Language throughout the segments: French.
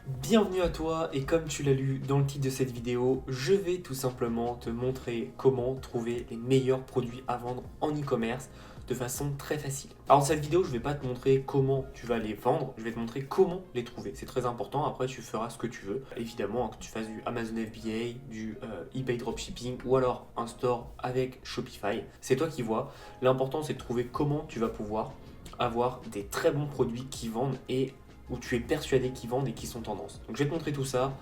Bienvenue à toi et comme tu l'as lu dans le titre de cette vidéo, je vais tout simplement te montrer comment trouver les meilleurs produits à vendre en e-commerce de façon très facile. Alors dans cette vidéo, je ne vais pas te montrer comment tu vas les vendre, je vais te montrer comment les trouver. C'est très important, après tu feras ce que tu veux. Évidemment, que tu fasses du Amazon FBA, du eBay Dropshipping ou alors un store avec Shopify, c'est toi qui vois. L'important c'est de trouver comment tu vas pouvoir avoir des très bons produits qui vendent et où tu es persuadé qu'ils vendent et qui sont tendance. Donc je vais te montrer tout ça.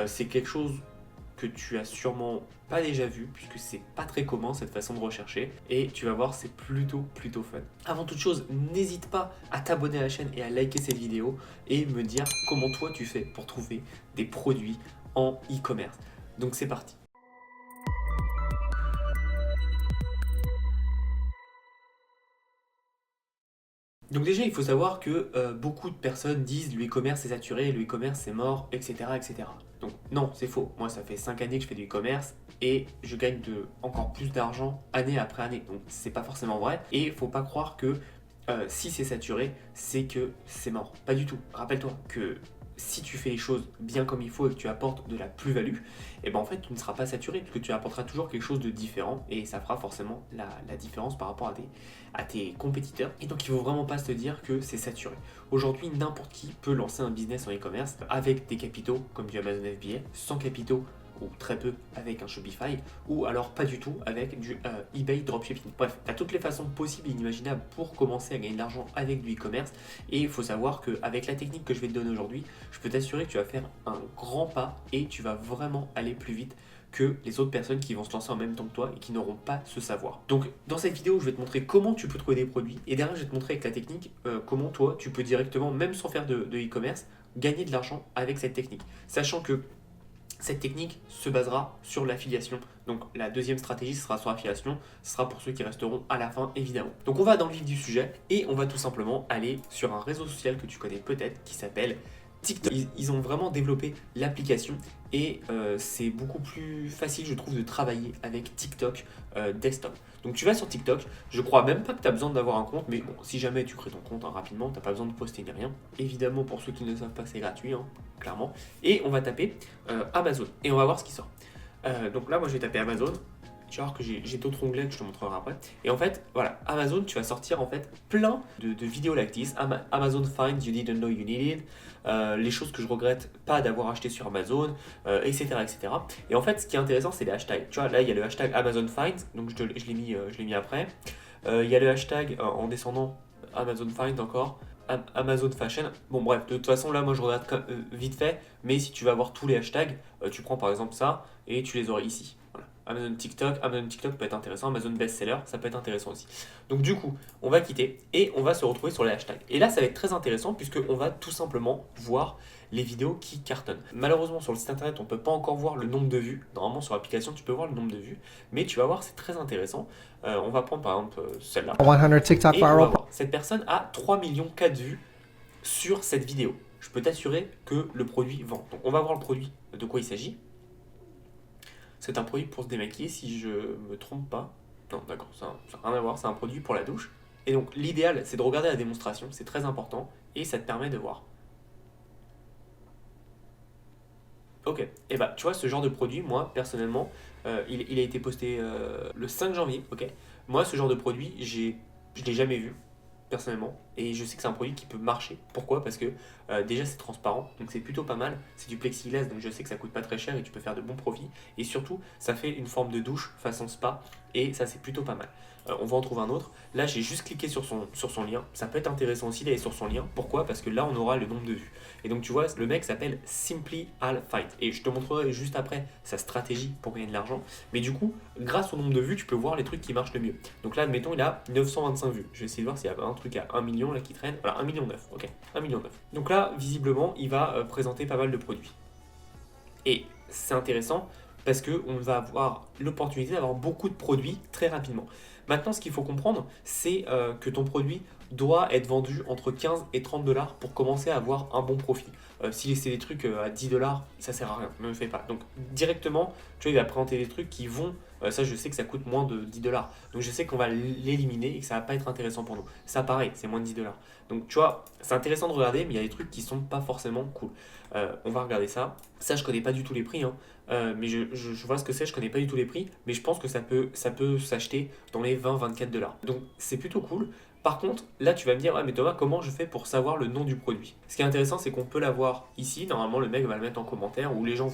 C'est quelque chose que tu as sûrement pas déjà vu puisque c'est pas très commun cette façon de rechercher et tu vas voir c'est plutôt fun. Avant toute chose, n'hésite pas à t'abonner à la chaîne et à liker cette vidéo et me dire comment toi tu fais pour trouver des produits en e-commerce. Donc c'est parti. Donc déjà, il faut savoir que beaucoup de personnes disent le e-commerce est saturé, le e-commerce c'est mort, etc., etc. Donc non, c'est faux. Moi, ça fait 5 années que je fais du e-commerce et je gagne encore plus d'argent année après année. Donc c'est pas forcément vrai. Et il faut pas croire que si c'est saturé, c'est que c'est mort. Pas du tout. Rappelle-toi que si tu fais les choses bien comme il faut et que tu apportes de la plus-value, et ben en fait tu ne seras pas saturé puisque tu apporteras toujours quelque chose de différent et ça fera forcément la différence par rapport à tes compétiteurs. Et donc il ne faut vraiment pas se dire que c'est saturé. Aujourd'hui, n'importe qui peut lancer un business en e-commerce avec des capitaux comme du Amazon FBA, sans capitaux ou très peu avec un Shopify, ou alors pas du tout avec du eBay Dropshipping. Bref, tu as toutes les façons possibles et inimaginables pour commencer à gagner de l'argent avec du e-commerce. Et il faut savoir qu'avec la technique que je vais te donner aujourd'hui, je peux t'assurer que tu vas faire un grand pas et tu vas vraiment aller plus vite que les autres personnes qui vont se lancer en même temps que toi et qui n'auront pas ce savoir. Donc dans cette vidéo, je vais te montrer comment tu peux trouver des produits et derrière, je vais te montrer avec la technique comment toi, tu peux directement, même sans faire de e-commerce, gagner de l'argent avec cette technique. Sachant que cette technique se basera sur l'affiliation. Donc la deuxième stratégie sera sur l'affiliation, ce sera pour ceux qui resteront à la fin évidemment. Donc on va dans le vif du sujet et on va tout simplement aller sur un réseau social que tu connais peut-être qui s'appelle TikTok. Ils ont vraiment développé l'application et c'est beaucoup plus facile je trouve de travailler avec TikTok desktop. Donc tu vas sur TikTok, je crois même pas que tu as besoin d'avoir un compte, mais bon, si jamais tu crées ton compte rapidement, tu n'as pas besoin de poster ni rien. Évidemment pour ceux qui ne le savent pas c'est gratuit, clairement. Et on va taper Amazon et on va voir ce qui sort. Donc là moi je vais taper Amazon. Tu vas voir que j'ai d'autres onglets que je te montrerai après. Et en fait, voilà, Amazon, tu vas sortir en fait plein de vidéos like this. Amazon finds you didn't know you needed. Les choses que je regrette pas d'avoir acheté sur Amazon, etc., etc. Et en fait, ce qui est intéressant, c'est les hashtags. Tu vois, là, il y a le hashtag Amazon finds, donc je l'ai mis après. Il y a le hashtag en descendant Amazon find encore. Amazon Fashion. Bon bref, de toute façon là moi je regarde vite fait, mais si tu vas voir tous les hashtags, tu prends par exemple ça et tu les aurais ici. Voilà. Amazon TikTok peut être intéressant, Amazon Bestseller, ça peut être intéressant aussi. Donc du coup, on va quitter et on va se retrouver sur les hashtags. Et là ça va être très intéressant puisqu'on va tout simplement voir les vidéos qui cartonnent. Malheureusement sur le site internet on ne peut pas encore voir le nombre de vues. Normalement sur l'application tu peux voir le nombre de vues, mais tu vas voir c'est très intéressant. On va prendre par exemple celle-là. 100 TikTok Et on va viral. voir, cette personne a 3 millions 4 vues sur cette vidéo. Je peux t'assurer que le produit vend. Donc on va voir le produit, de quoi il s'agit. C'est un produit pour se démaquiller si je me trompe pas. Non, d'accord, ça n'a rien à voir, c'est un produit pour la douche. Et donc l'idéal, c'est de regarder la démonstration, c'est très important, et ça te permet de voir. Ok, et bah tu vois, ce genre de produit, moi, personnellement, il a été posté le 5 janvier, ok. Moi, ce genre de produit, je l'ai jamais vu, personnellement, et je sais que c'est un produit qui peut marcher. Pourquoi? Parce que déjà c'est transparent, donc c'est plutôt pas mal. C'est du plexiglas, donc je sais que ça coûte pas très cher et tu peux faire de bons profits. Et surtout, ça fait une forme de douche façon spa, et ça c'est plutôt pas mal. On va en trouver un autre. Là, j'ai juste cliqué sur son lien. Ça peut être intéressant aussi d'aller sur son lien. Pourquoi? Parce que là, on aura le nombre de vues. Et donc, tu vois, le mec s'appelle Simply Al Fight. Et je te montrerai juste après sa stratégie pour gagner de l'argent. Mais du coup, grâce au nombre de vues, tu peux voir les trucs qui marchent le mieux. Donc là, admettons, il a 925 vues. Je vais essayer de voir s'il y a un truc à 1 million là qui traîne. Voilà, 1,9 million. Ok, 1,9 million. Donc là, visiblement, il va présenter pas mal de produits. Et c'est intéressant parce qu'on va avoir l'opportunité d'avoir beaucoup de produits très rapidement. Maintenant, ce qu'il faut comprendre, c'est que ton produit doit être vendu entre 15 et 30 dollars pour commencer à avoir un bon profit. Si c'est des trucs à 10 dollars, ça sert à rien, ne le fais pas. Donc directement, tu vois, il va présenter des trucs qui vont, ça je sais que ça coûte moins de 10 dollars. Donc je sais qu'on va l'éliminer et que ça va pas être intéressant pour nous. Ça pareil, c'est moins de 10 dollars. Donc tu vois, c'est intéressant de regarder, mais il y a des trucs qui sont pas forcément cool. On va regarder ça. Ça, je connais pas du tout les prix, hein. Mais je vois ce que c'est, je connais pas du tout les prix, mais je pense que ça peut s'acheter dans les 20-24 dollars. Donc c'est plutôt cool. Par contre, là tu vas me dire, ouais, mais Thomas, comment je fais pour savoir le nom du produit? Ce qui est intéressant, c'est qu'on peut l'avoir ici. Normalement, le mec va le mettre en commentaire ou les gens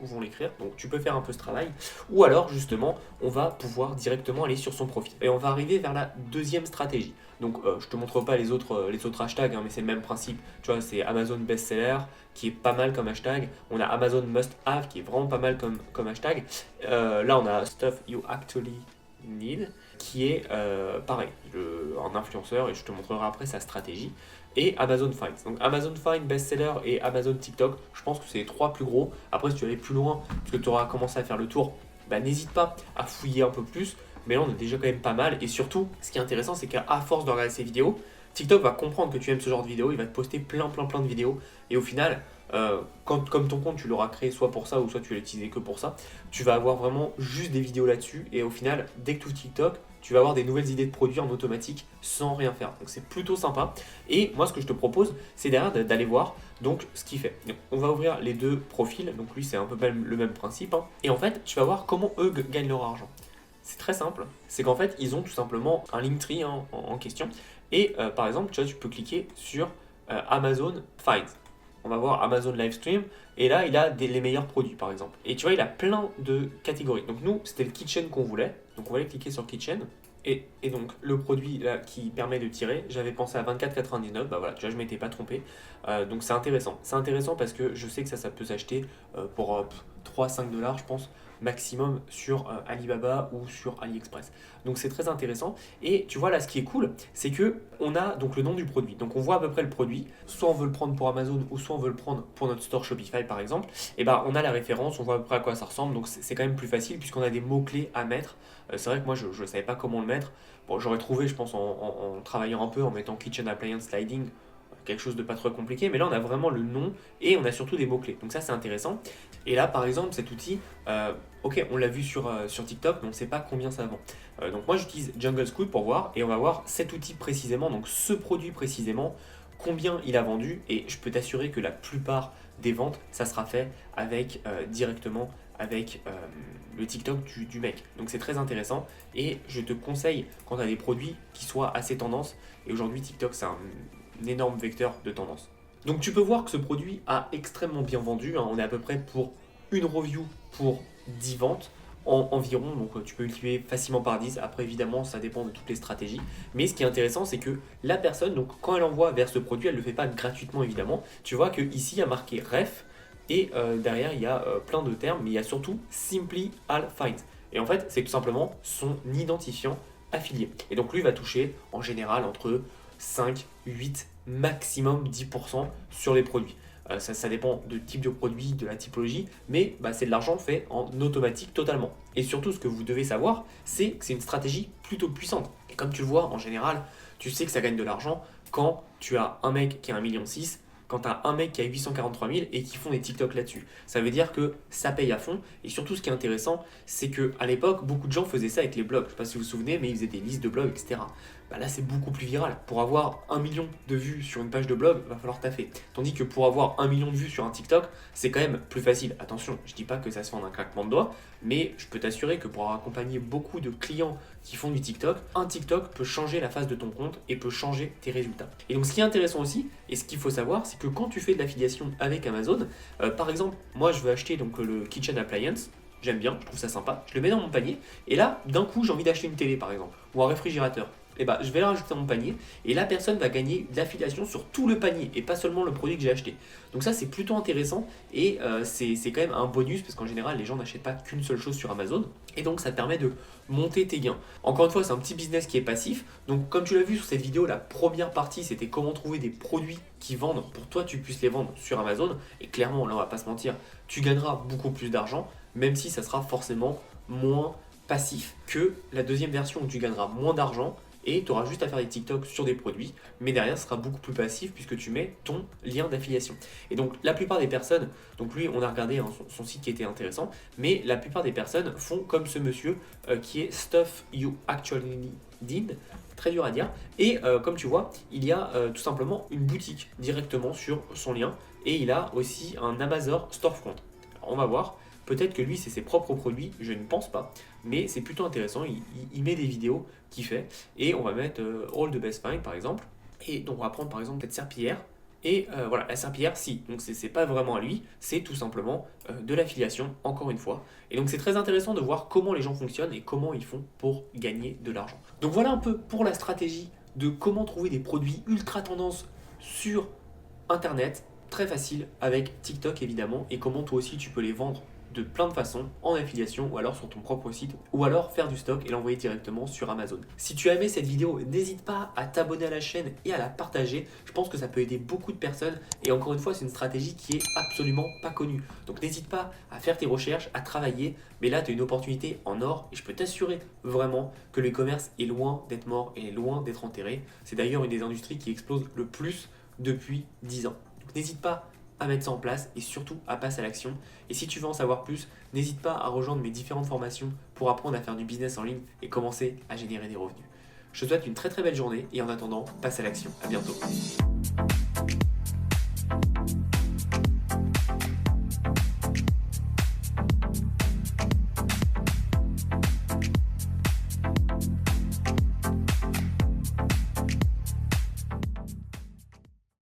vont l'écrire. Donc tu peux faire un peu ce travail. Ou alors, justement, on va pouvoir directement aller sur son profil. Et on va arriver vers la deuxième stratégie. Donc je te montre pas les autres hashtags, hein, mais c'est le même principe. Tu vois, c'est Amazon Bestseller qui est pas mal comme hashtag. On a Amazon Must Have qui est vraiment pas mal comme hashtag. Là, on a Stuff You Actually Need qui est pareil, un influenceur, et je te montrerai après sa stratégie. Et Amazon Finds. Donc Amazon Find, Bestseller et Amazon TikTok, je pense que c'est les trois plus gros. Après, si tu veux aller plus loin, parce que tu auras commencé à faire le tour, bah, n'hésite pas à fouiller un peu plus. Mais là, on est déjà quand même pas mal. Et surtout, ce qui est intéressant, c'est qu'à force de regarder ces vidéos, TikTok va comprendre que tu aimes ce genre de vidéos, il va te poster plein de vidéos. Et au final, comme ton compte, tu l'auras créé soit pour ça ou soit tu l'as utilisé que pour ça, tu vas avoir vraiment juste des vidéos là-dessus. Et au final, dès que tu ouvres TikTok, tu vas avoir des nouvelles idées de produits en automatique sans rien faire. Donc c'est plutôt sympa. Et moi, ce que je te propose, c'est derrière d'aller voir donc ce qu'il fait. Donc, on va ouvrir les deux profils. Donc lui, c'est un peu le même principe, hein. Et en fait, tu vas voir comment eux gagnent leur argent. C'est très simple. C'est qu'en fait, ils ont tout simplement un Linktree, hein, en question. Et par exemple, tu vois, tu peux cliquer sur Amazon Finds. On va voir Amazon Livestream. Et là, il a les meilleurs produits, par exemple. Et tu vois, il a plein de catégories. Donc nous, c'était le Kitchen qu'on voulait. Donc on va aller cliquer sur Kitchen. Et donc le produit là, qui permet de tirer, j'avais pensé à 24,99. Bah voilà, tu vois, je m'étais pas trompé. Donc c'est intéressant. C'est intéressant parce que je sais que ça peut s'acheter pour 3-5 dollars, je pense, maximum sur Alibaba ou sur AliExpress. Donc c'est très intéressant. Et tu vois là, ce qui est cool, c'est que on a donc le nom du produit. Donc on voit à peu près le produit. Soit on veut le prendre pour Amazon ou soit on veut le prendre pour notre store Shopify par exemple. Et ben on a la référence, on voit à peu près à quoi ça ressemble. Donc c'est quand même plus facile puisqu'on a des mots-clés à mettre. C'est vrai que moi je ne savais pas comment le mettre. Bon, j'aurais trouvé, je pense, en travaillant un peu, en mettant Kitchen Appliance Sliding, quelque chose de pas trop compliqué, mais là on a vraiment le nom et on a surtout des mots-clés. Donc ça c'est intéressant. Et là par exemple cet outil, ok, on l'a vu sur TikTok, mais on ne sait pas combien ça vend. Donc moi j'utilise Jungle Scout pour voir et on va voir cet outil précisément, donc ce produit précisément, combien il a vendu, et je peux t'assurer que la plupart des ventes, ça sera fait avec directement avec le TikTok du mec. Donc c'est très intéressant et je te conseille quand tu as des produits qui soient assez tendance, et aujourd'hui TikTok c'est un énorme vecteur de tendance. Donc tu peux voir que ce produit a extrêmement bien vendu, hein. On est à peu près pour une review pour 10 ventes environ, donc tu peux multiplier facilement par 10. Après évidemment ça dépend de toutes les stratégies, mais ce qui est intéressant c'est que la personne, donc quand elle envoie vers ce produit, elle ne le fait pas gratuitement évidemment. Tu vois que ici il y a marqué ref et derrière il y a plein de termes, mais il y a surtout Simply All Find. Et en fait c'est tout simplement son identifiant affilié. Et donc lui va toucher en général entre 5, 8, maximum 10% sur les produits. Ça dépend du type de produit, de la typologie, mais c'est de l'argent fait en automatique totalement. Et surtout, ce que vous devez savoir, c'est que c'est une stratégie plutôt puissante. Et comme tu le vois, en général, tu sais que ça gagne de l'argent quand tu as un mec qui a 1,6 million, quand tu as un mec qui a 843 000 et qui font des TikTok là-dessus. Ça veut dire que ça paye à fond. Et surtout, ce qui est intéressant, c'est qu'à l'époque, beaucoup de gens faisaient ça avec les blogs. Je ne sais pas si vous vous souvenez, mais ils faisaient des listes de blogs, etc. Là, c'est beaucoup plus viral. Pour avoir 1 million de vues sur une page de blog, il va falloir taffer. Tandis que pour avoir 1 million de vues sur un TikTok, c'est quand même plus facile. Attention, je dis pas que ça se fait en un claquement de doigts, mais je peux t'assurer que pour accompagner beaucoup de clients qui font du TikTok, un TikTok peut changer la face de ton compte et peut changer tes résultats. Et donc ce qui est intéressant aussi, et ce qu'il faut savoir, c'est que quand tu fais de l'affiliation avec Amazon, par exemple, moi je veux acheter donc le Kitchen Appliance, j'aime bien, je trouve ça sympa, je le mets dans mon panier, et là, d'un coup, j'ai envie d'acheter une télé par exemple, ou un réfrigérateur. Et je vais la rajouter dans mon panier et la personne va gagner de l'affiliation sur tout le panier et pas seulement le produit que j'ai acheté. Donc ça c'est plutôt intéressant et c'est quand même un bonus parce qu'en général les gens n'achètent pas qu'une seule chose sur Amazon et donc ça te permet de monter tes gains. Encore une fois, c'est un petit business qui est passif. Donc comme tu l'as vu sur cette vidéo, la première partie c'était comment trouver des produits qui vendent pour toi tu puisses les vendre sur Amazon, et clairement là on va pas se mentir, tu gagneras beaucoup plus d'argent même si ça sera forcément moins passif que la deuxième version où tu gagneras moins d'argent et tu auras juste à faire des TikTok sur des produits, mais derrière ce sera beaucoup plus passif puisque tu mets ton lien d'affiliation. Et donc la plupart des personnes, donc lui on a regardé hein, son site qui était intéressant, mais la plupart des personnes font comme ce monsieur qui est Stuff You Actually Did, très dur à dire, et comme tu vois, il y a tout simplement une boutique directement sur son lien, et il a aussi un Amazon Storefront. Alors, on va voir, peut-être que lui c'est ses propres produits, je ne pense pas, mais c'est plutôt intéressant, il met des vidéos qu'il fait, et on va mettre All the Best Find par exemple, et donc on va prendre par exemple peut-être serpillière, et voilà, la serpillière, si, donc c'est pas vraiment à lui, c'est tout simplement de l'affiliation, encore une fois. Et donc c'est très intéressant de voir comment les gens fonctionnent et comment ils font pour gagner de l'argent. Donc voilà un peu pour la stratégie de comment trouver des produits ultra tendance sur Internet, très facile avec TikTok évidemment, et comment toi aussi tu peux les vendre de plein de façons, en affiliation ou alors sur ton propre site, ou alors faire du stock et l'envoyer directement sur Amazon. Si tu as aimé cette vidéo, n'hésite pas à t'abonner à la chaîne et à la partager, je pense que ça peut aider beaucoup de personnes, et encore une fois c'est une stratégie qui est absolument pas connue. Donc n'hésite pas à faire tes recherches, à travailler, mais là tu as une opportunité en or, et je peux t'assurer vraiment que le e-commerce est loin d'être mort et loin d'être enterré. C'est d'ailleurs une des industries qui explose le plus depuis 10 ans. Donc n'hésite pas à mettre ça en place et surtout à passer à l'action. Et si tu veux en savoir plus, n'hésite pas à rejoindre mes différentes formations pour apprendre à faire du business en ligne et commencer à générer des revenus. Je te souhaite une très très belle journée et en attendant, passe à l'action. À bientôt.